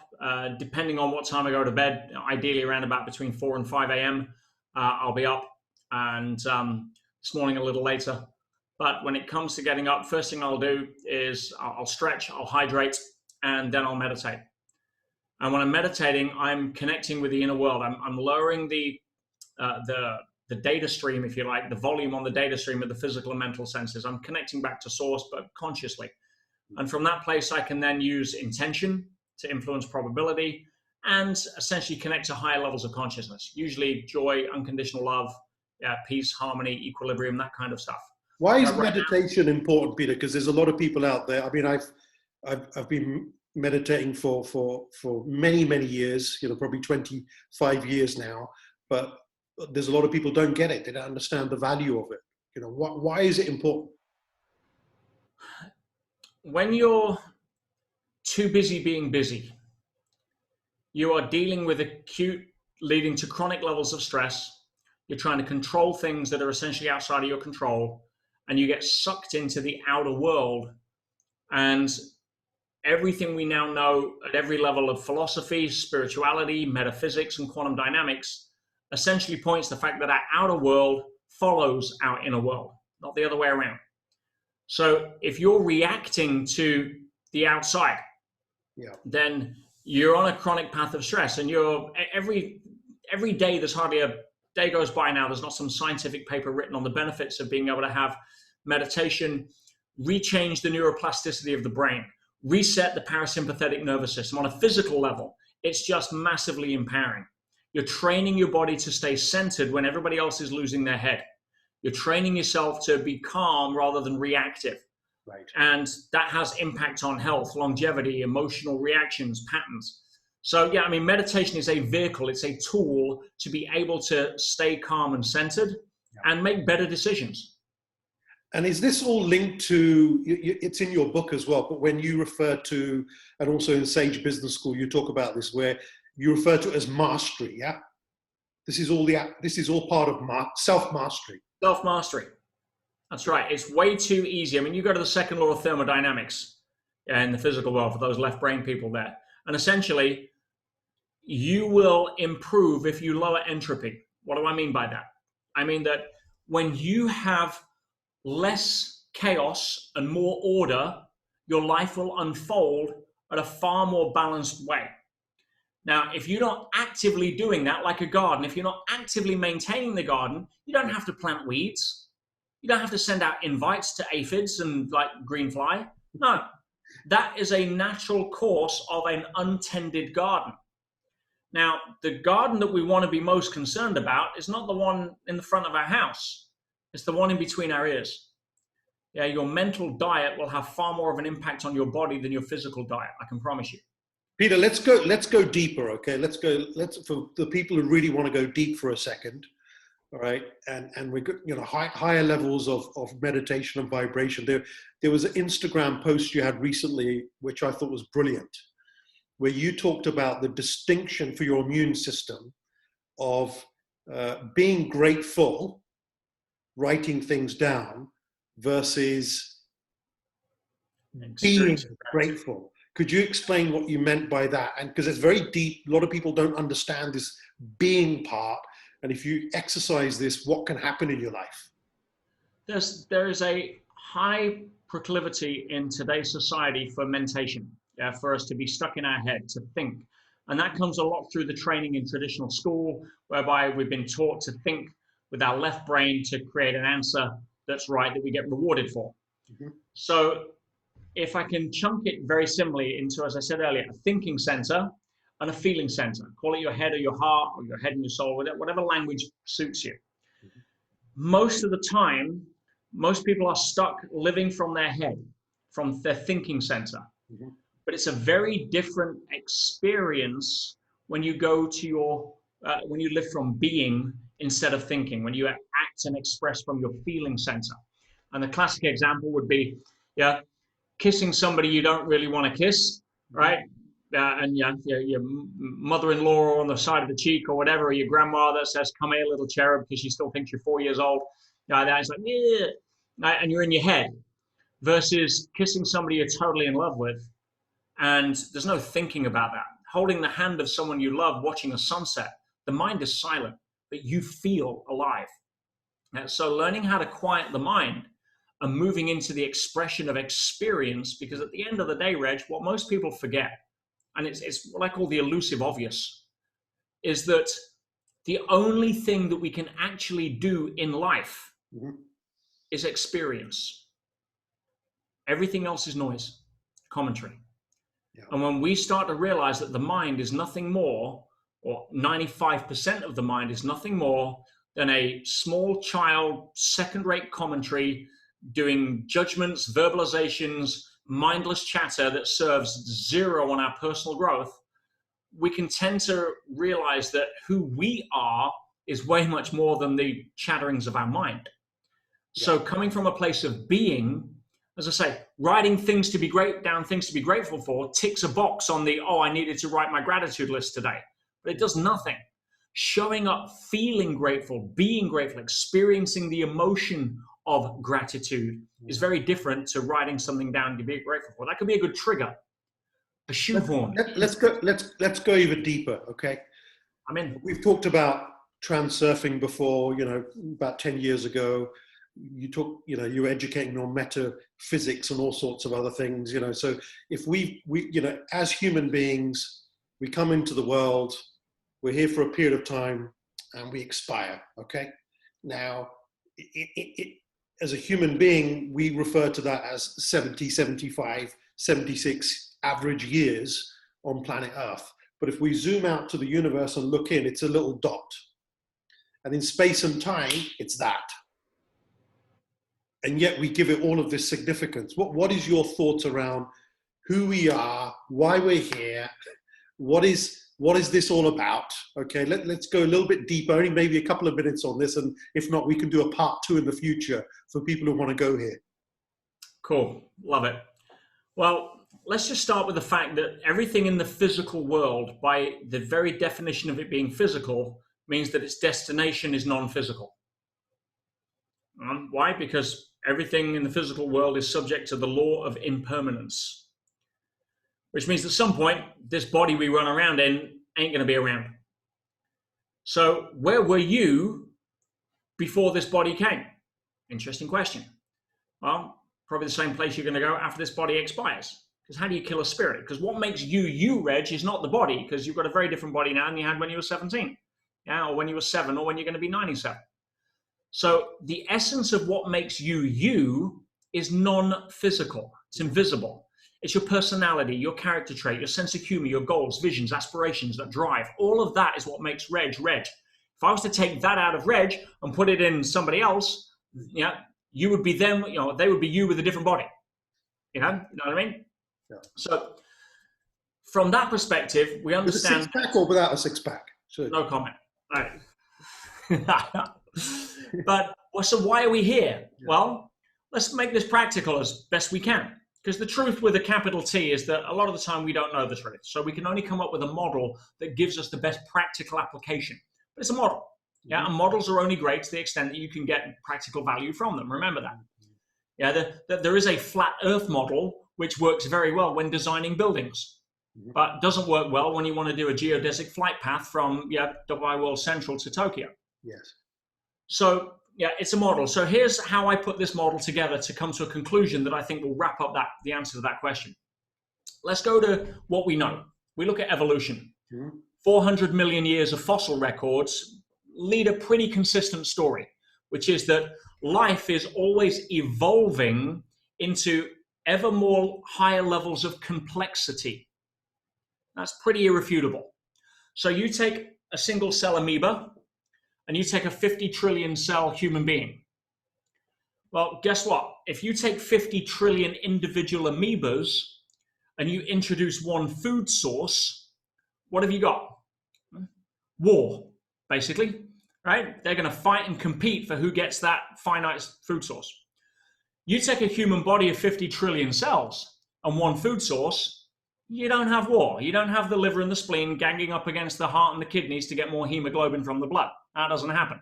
depending on what time I go to bed, ideally around about between 4 and 5 a.m. I'll be up, and this morning a little later. But when it comes to getting up, first thing I'll do is I'll stretch, I'll hydrate, and then I'll meditate. And when I'm meditating, I'm connecting with the inner world. I'm lowering the data stream, if you like, the volume on the data stream of the physical and mental senses. I'm connecting back to source, but consciously. And from that place, I can then use intention to influence probability and essentially connect to higher levels of consciousness, usually joy, unconditional love, peace, harmony, equilibrium, that kind of stuff. Why is meditation important, Peter? Because there's a lot of people out there. I mean, I've been meditating for many, many years, probably 25 years now, but there's a lot of people don't get it. They don't understand the value of it. Why is it important? When you're too busy being busy, you are dealing with acute, leading to chronic levels of stress. You're trying to control things that are essentially outside of your control, and you get sucked into the outer world. And everything we now know at every level of philosophy, spirituality, metaphysics, and quantum dynamics essentially points to the fact that our outer world follows our inner world, not the other way around. So if you're reacting to the outside, then you're on a chronic path of stress, and you're every day, there's hardly a day goes by now there's not some scientific paper written on the benefits of being able to have meditation rechange the neuroplasticity of the brain, reset the parasympathetic nervous system. On a physical level, it's just massively empowering. You're training your body to stay centered when everybody else is losing their head. You're training yourself to be calm rather than reactive. Right. And that has impact on health, longevity, emotional reactions, patterns. So yeah, I mean, meditation is a vehicle. It's a tool to be able to stay calm and centered and make better decisions. And is this all linked to, it's in your book as well, but when you refer to, and also in Sage Business School, you talk about this, where you refer to it as mastery, yeah? This is all part of self-mastery. Self-mastery. That's right. It's way too easy. I mean, you go to the second law of thermodynamics in the physical world for those left brain people there. And essentially, you will improve if you lower entropy. What do I mean by that? I mean that when you have less chaos and more order, your life will unfold at a far more balanced way. Now, if you're not actively doing that, like a garden, if you're not actively maintaining the garden, you don't have to plant weeds. You don't have to send out invites to aphids and like greenfly. No, that is a natural course of an untended garden. Now, the garden that we want to be most concerned about is not the one in the front of our house. It's the one in between our ears. Yeah, your mental diet will have far more of an impact on your body than your physical diet, I can promise you. Peter, let's go deeper, okay? Let's for the people who really want to go deep for a second, all right? And we got, higher levels of meditation and vibration. There was an Instagram post you had recently, which I thought was brilliant, where you talked about the distinction for your immune system of being grateful, writing things down, versus being grateful. Could you explain what you meant by that? And because it's very deep, a lot of people don't understand this being part. And if you exercise this, what can happen in your life? There is a high proclivity in today's society for mentation, for us to be stuck in our head, to think. And that comes a lot through the training in traditional school, whereby we've been taught to think with our left brain to create an answer that's right, that we get rewarded for. Mm-hmm. So if I can chunk it very simply into, as I said earlier, a thinking center and a feeling center, call it your head or your heart or your head and your soul, whatever language suits you. Mm-hmm. Most of the time, most people are stuck living from their head, from their thinking center. Mm-hmm. But it's a very different experience when you go to when you live from being instead of thinking, when you act and express from your feeling center. And the classic example would be, kissing somebody you don't really want to kiss, right? And your mother-in-law on the side of the cheek or whatever, or your grandma that says, "Come here, little cherub," because she still thinks you're 4 years old. That's like, yeah, and you're in your head. Versus kissing somebody you're totally in love with, and there's no thinking about that. Holding the hand of someone you love, watching a sunset, the mind is silent, but you feel alive. So learning how to quiet the mind and moving into the expression of experience, because at the end of the day, Reg, what most people forget, and it's what I call the elusive obvious, is that the only thing that we can actually do in life is experience. Everything else is noise, commentary. Yeah. And when we start to realize that the mind is nothing more, or 95% of the mind is nothing more than a small child, second-rate commentary, doing judgments, verbalizations, mindless chatter that serves zero on our personal growth, we can tend to realize that who we are is way much more than the chatterings of our mind. Yeah. So coming from a place of being, as I say, writing things to be down things to be grateful for ticks a box on the, I needed to write my gratitude list today. But it does nothing. Showing up, feeling grateful, being grateful, experiencing the emotion of gratitude is very different to writing something down to be grateful for. That could be a good trigger, a shoehorn. Let's go even deeper, okay? I mean, we've talked about transurfing before, about 10 years ago. You were educating on metaphysics and all sorts of other things, So if we as human beings, we come into the world, we're here for a period of time, and we expire, okay? Now, as a human being, we refer to that as 70, 75, 76 average years on planet Earth. But if we zoom out to the universe and look in, it's a little dot. And in space and time, it's that. and yet we give it all of this significance. What is your thoughts around who we are, why we're here, what is this all about? Okay, let's go a little bit deeper, only maybe a couple of minutes on this, and if not, we can do a part 2 in the future for people who want to go here. Cool, love it. Well, let's just start with the fact that everything in the physical world, by the very definition of it being physical, means that its destination is non-physical. Why? Because everything in the physical world is subject to the law of impermanence, which means at some point, this body we run around in ain't going to be around. So where were you before this body came? Interesting question. Well, probably the same place you're going to go after this body expires. Because how do you kill a spirit? Because what makes you, Reg, is not the body, because you've got a very different body now than you had when you were 17, yeah, or when you were 7, or when you're going to be 97. So the essence of what makes you is non-physical. It's invisible. It's your personality, your character trait, your sense of humor, your goals, visions, aspirations, that drive. All of that is what makes Reg, Reg. If I was to take that out of Reg and put it in somebody else, yeah, you would be them, they would be you with a different body. You know what I mean? Yeah. So from that perspective, we understand. With a six-pack or without a six-pack? Sure. No comment. Right. But so why are we here? Yeah. Well, let's make this practical as best we can. Because the truth with a capital T is that a lot of the time we don't know the truth. So we can only come up with a model that gives us the best practical application. But it's a model. Yeah, and models are only great to the extent that you can get practical value from them. Remember that. Yeah, there is a flat Earth model which works very well when designing buildings, but doesn't work well when you want to do a geodesic flight path from Dubai World Central to Tokyo. Yes. So yeah, it's a model. So here's how I put this model together to come to a conclusion that I think will wrap up the answer to that question. Let's go to what we know. We look at evolution. 400 million years of fossil records lead a pretty consistent story, which is that life is always evolving into ever more higher levels of complexity. That's pretty irrefutable. So you take a single cell amoeba and you take a 50 trillion cell human being. Well, guess what? If you take 50 trillion individual amoebas and you introduce one food source, what have you got? War, basically, right? They're going to fight and compete for who gets that finite food source. You take a human body of 50 trillion cells and one food source, you don't have war. You don't have the liver and the spleen ganging up against the heart and the kidneys to get more hemoglobin from the blood. That doesn't happen.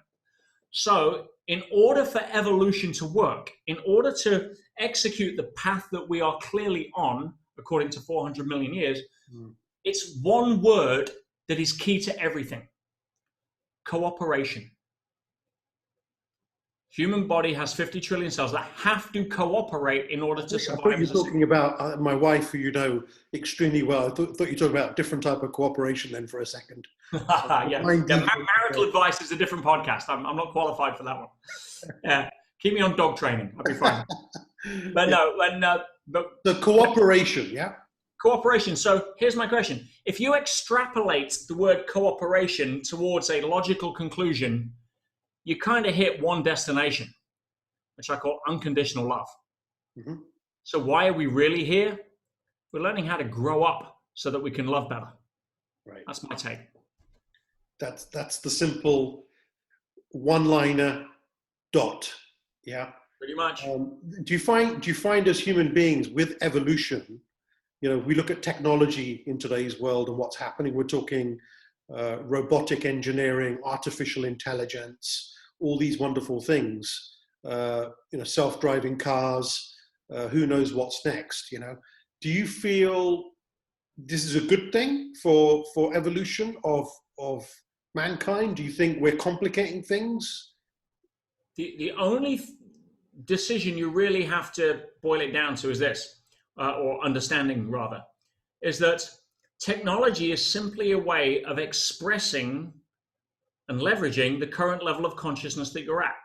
So in order for evolution to work, in order to execute the path that we are clearly on, according to 400 million years, it's one word that is key to everything: cooperation. Human body has 50 trillion cells that have to cooperate in order to survive. I thought you were talking about my wife, who you know extremely well. I thought you were talking about a different type of cooperation then for a second. Marital advice is a different podcast. I'm not qualified for that one. Yeah, keep me on dog training. I'll be fine. But but the cooperation, yeah? Cooperation. So here's my question. If you extrapolate the word cooperation towards a logical conclusion, you kind of hit one destination, which I call unconditional love. So why are we really here? We're learning how to grow up so that we can love better. Right. That's my take. That's the simple one-liner dot. Yeah. Pretty much. Do you find as human beings with evolution, we look at technology in today's world and what's happening. We're talking robotic engineering, artificial intelligence, all these wonderful things, self-driving cars, who knows what's next, Do you feel this is a good thing for evolution of mankind? Do you think we're complicating things? The only decision you really have to boil it down to is this, or understanding rather, is that technology is simply a way of expressing and leveraging the current level of consciousness that you're at.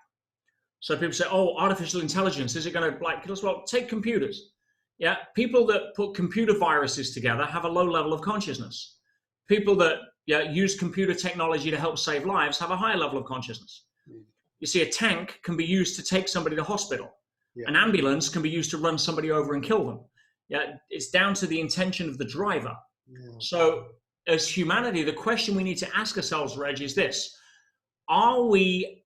So people say, oh, artificial intelligence, is it going to kill us? Well, take computers. Yeah, people that put computer viruses together have a low level of consciousness. People that use computer technology to help save lives have a higher level of consciousness. You see, a tank can be used to take somebody to hospital. Yeah. An ambulance can be used to run somebody over and kill them. Yeah, it's down to the intention of the driver. Yeah. So as humanity, the question we need to ask ourselves, Reg, is this: are we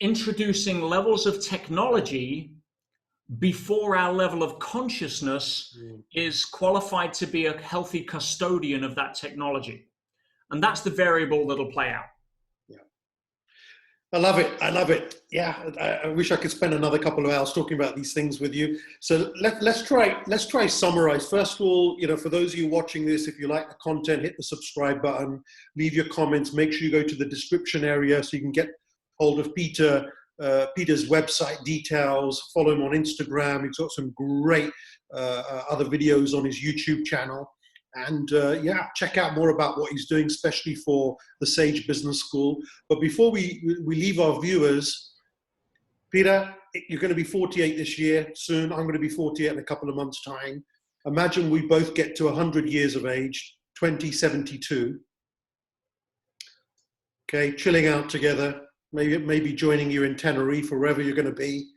introducing levels of technology before our level of consciousness is qualified to be a healthy custodian of that technology? And that's the variable that'll play out. Yeah. I love it. I love it. Yeah. I wish I could spend another couple of hours talking about these things with you. So let's try summarize. First of all, for those of you watching this, if you like the content, hit the subscribe button, leave your comments, make sure you go to the description area so you can get hold of Peter, Peter's website details, follow him on Instagram. He's got some great other videos on his YouTube channel. And check out more about what he's doing, especially for the Sage Business School. But before we leave our viewers, Peter, you're going to be 48 this year soon. I'm going to be 48 in a couple of months' time. Imagine we both get to 100 years of age, 2072. Okay, chilling out together, maybe joining you in Tenerife or wherever you're going to be.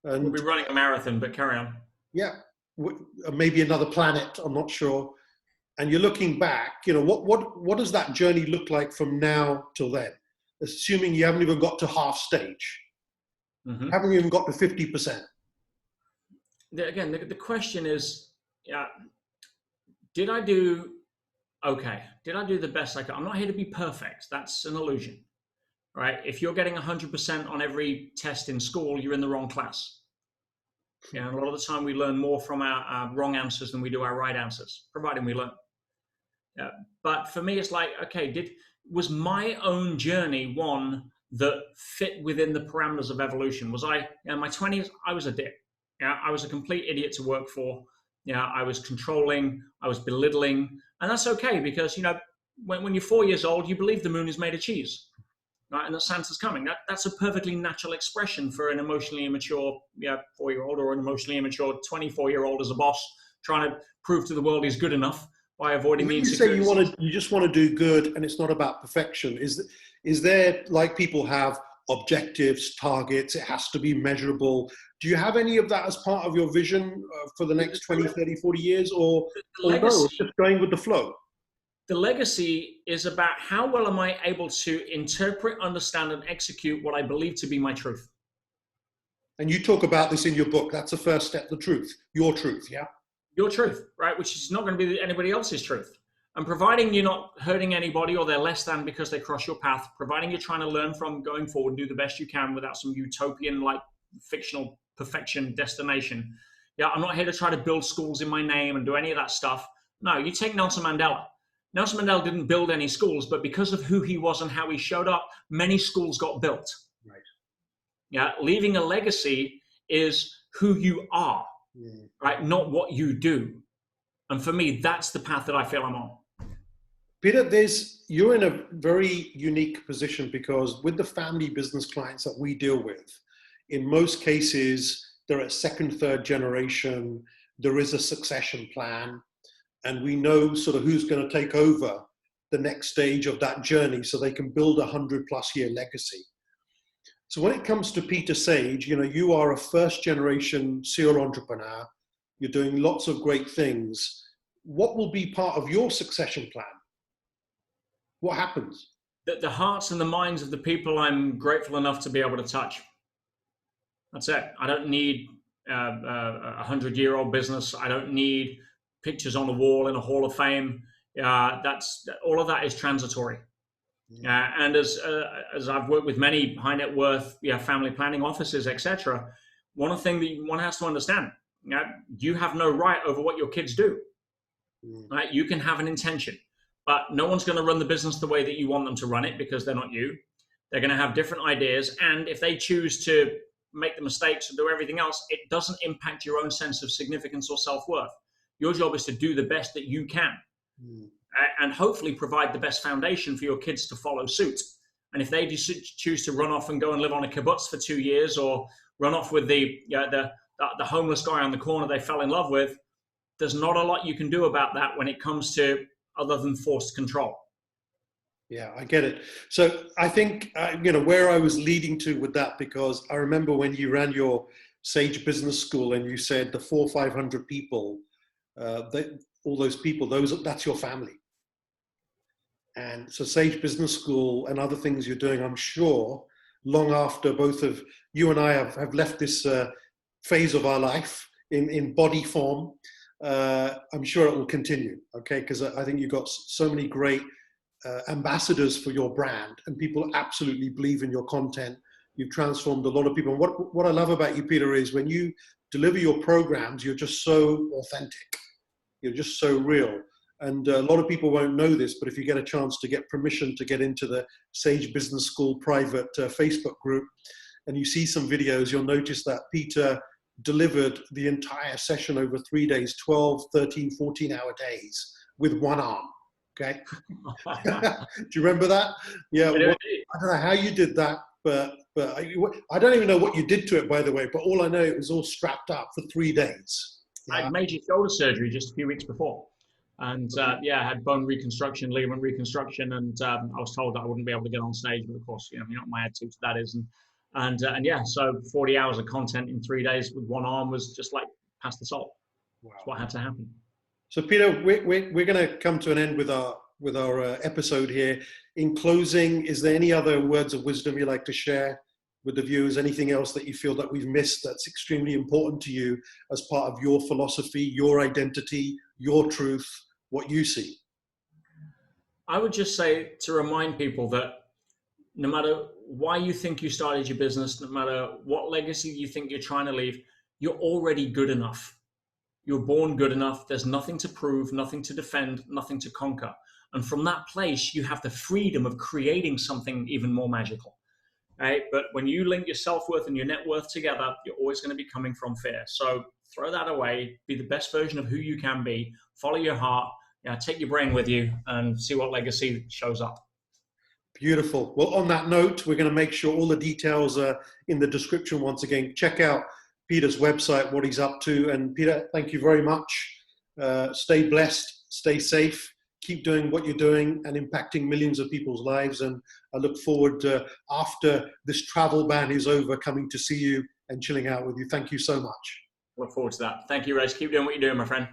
And we'll be running a marathon, but carry on. Yeah, maybe another planet, I'm not sure. And you're looking back, what does that journey look like from now till then? Assuming you haven't even got to half stage, haven't even got to 50%. Again, the question is, did I do okay? Did I do the best I could? I'm not here to be perfect. That's an illusion, right? If you're getting 100% on every test in school, you're in the wrong class. Yeah, and a lot of the time we learn more from our wrong answers than we do our right answers, providing we learn. Yeah, but for me, it's like, okay, was my own journey one that fit within the parameters of evolution? Was I, in my 20s, I was a dick. Yeah, I was a complete idiot to work for. Yeah, I was controlling, I was belittling, and that's okay because, when you're 4 years old, you believe the moon is made of cheese. Right, and that Santa's coming. That's a perfectly natural expression for an emotionally immature 4-year-old or an emotionally immature 24-year-old as a boss trying to prove to the world he's good enough by avoiding the insecurities. You say you just want to do good and it's not about perfection. Is there, like people have objectives, targets, it has to be measurable. Do you have any of that as part of your vision for the next 20, 30, 40 years or no, it's just going with the flow? The legacy is about how well am I able to interpret, understand, and execute what I believe to be my truth. And you talk about this in your book. That's the first step, the truth, your truth, yeah? Your truth, right? Which is not going to be anybody else's truth. And providing you're not hurting anybody or they're less than because they cross your path, providing you're trying to learn from going forward, do the best you can without some utopian, fictional perfection destination. Yeah, I'm not here to try to build schools in my name and do any of that stuff. No, you take Nelson Mandala. Nelson Mandela didn't build any schools, but because of who he was and how he showed up, many schools got built. Right. Yeah, leaving a legacy is who you are, right? Not what you do. And for me, that's the path that I feel I'm on. Peter, you're in a very unique position because with the family business clients that we deal with, in most cases, they're a second, third generation. There is a succession plan. And we know sort of who's going to take over the next stage of that journey so they can build a 100+ year legacy. So when it comes to Peter Sage, you are a first generation serial entrepreneur. You're doing lots of great things. What will be part of your succession plan? What happens? The hearts and the minds of the people I'm grateful enough to be able to touch. That's it. I don't need a 100-year-old business. I don't need pictures on the wall in a hall of fame. All of that is transitory. And as I've worked with many high net worth family planning offices, etc., one of the things that one has to understand, you have no right over what your kids do. Right? You can have an intention, but no one's going to run the business the way that you want them to run it because they're not you. They're going to have different ideas, and if they choose to make the mistakes and do everything else, it doesn't impact your own sense of significance or self-worth. Your job is to do the best that you can and hopefully provide the best foundation for your kids to follow suit. And if they choose to run off and go and live on a kibbutz for 2 years or run off with the homeless guy on the corner they fell in love with, there's not a lot you can do about that when it comes to other than forced control. Yeah, I get it. So I think, where I was leading to with that, because I remember when you ran your Sage Business School and you said the 400 or 500 people, all those people, that's your family. And so Sage Business School and other things you're doing, I'm sure, long after both of you and I have left this phase of our life in body form, I'm sure it will continue, okay? Because I think you've got so many great ambassadors for your brand, and people absolutely believe in your content. You've transformed a lot of people. And what I love about you, Peter, is when you deliver your programs, you're just so authentic. You're just so real. And a lot of people won't know this, but if you get a chance to get permission to get into the Sage Business School private Facebook group, and you see some videos, you'll notice that Peter delivered the entire session over 3 days, 12, 13, 14-hour days with one arm, okay? Do you remember that? Yeah, I don't know how you did that, but I don't even know what you did to it, by the way, but all I know, it was all strapped up for 3 days. Yeah. I had major shoulder surgery just a few weeks before. And I had bone reconstruction, ligament reconstruction, and I was told that I wouldn't be able to get on stage, but of course, you know what my attitude to that is. And yeah, so 40 hours of content in 3 days with one arm was just like past the salt. Wow. That's what had to happen. So Peter, we're going to come to an end with our episode here. In closing, is there any other words of wisdom you'd like to share with the viewers? Anything else that you feel that we've missed that's extremely important to you as part of your philosophy, your identity, your truth, what you see? I would just say to remind people that no matter why you think you started your business, no matter what legacy you think you're trying to leave, you're already good enough. You're born good enough. There's nothing to prove, nothing to defend, nothing to conquer. And from that place, you have the freedom of creating something even more magical. Right? But when you link your self-worth and your net worth together, you're always going to be coming from fear. So throw that away, be the best version of who you can be, follow your heart, take your brain with you and see what legacy shows up. Beautiful. Well, on that note, we're going to make sure all the details are in the description. Once again, check out Peter's website, what he's up to. And Peter, thank you very much. Stay blessed, stay safe. Keep doing what you're doing and impacting millions of people's lives. And I look forward to, after this travel ban is over, coming to see you and chilling out with you. Thank you so much. Look forward to that. Thank you, Reg. Keep doing what you're doing, my friend.